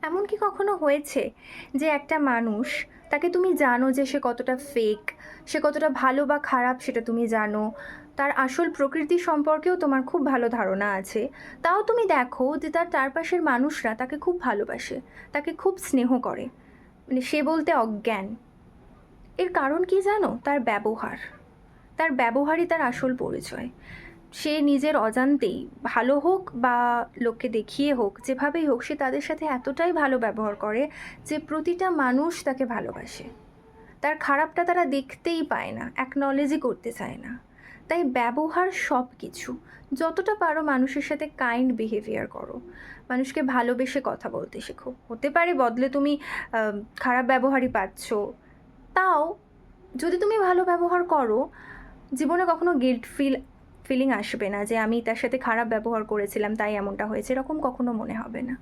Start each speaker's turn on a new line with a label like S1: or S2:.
S1: এমন কি কখনো হয়েছে যে একটা মানুষ, তাকে তুমি জানো যে সে কতটা ফেক, সে কতটা ভালো বা খারাপ সেটা তুমি জানো, তার আসল প্রকৃতি সম্পর্কেও তোমার খুব ভালো ধারণা আছে, তাও তুমি দেখো যে তার চারপাশের মানুষরা তাকে খুব ভালোবাসে, তাকে খুব স্নেহ করে, মানে সে বলতে অজ্ঞান। এর কারণ কি জানো? তার ব্যবহার। তার ব্যবহারই তার আসল পরিচয়। সে নিজের অজান্তেই, ভালো হোক বা লোককে দেখিয়ে হোক, যেভাবেই হোক, সে তাদের সাথে এতটাই ভালো ব্যবহার করে যে প্রতিটা মানুষ তাকে ভালোবাসে। তার খারাপটা তারা দেখতেই পায় না, অ্যাকনলেজই করতে চায় না। তাই ব্যবহার সব কিছু। যতটা পারো মানুষের সাথে কাইন্ড বিহেভিয়ার করো, মানুষকে ভালোবেসে কথা বলতে শেখো। হতে পারে বদলে তুমি খারাপ ব্যবহারই পাচ্ছ, তাও যদি তুমি ভালো ব্যবহার করো, জীবনে কখনো ফিলিং আসবে না যে আমি তার সাথে খারাপ ব্যবহার করেছিলাম তাই এমনটা হয়েছে, এরকম কখনো মনে হবে না।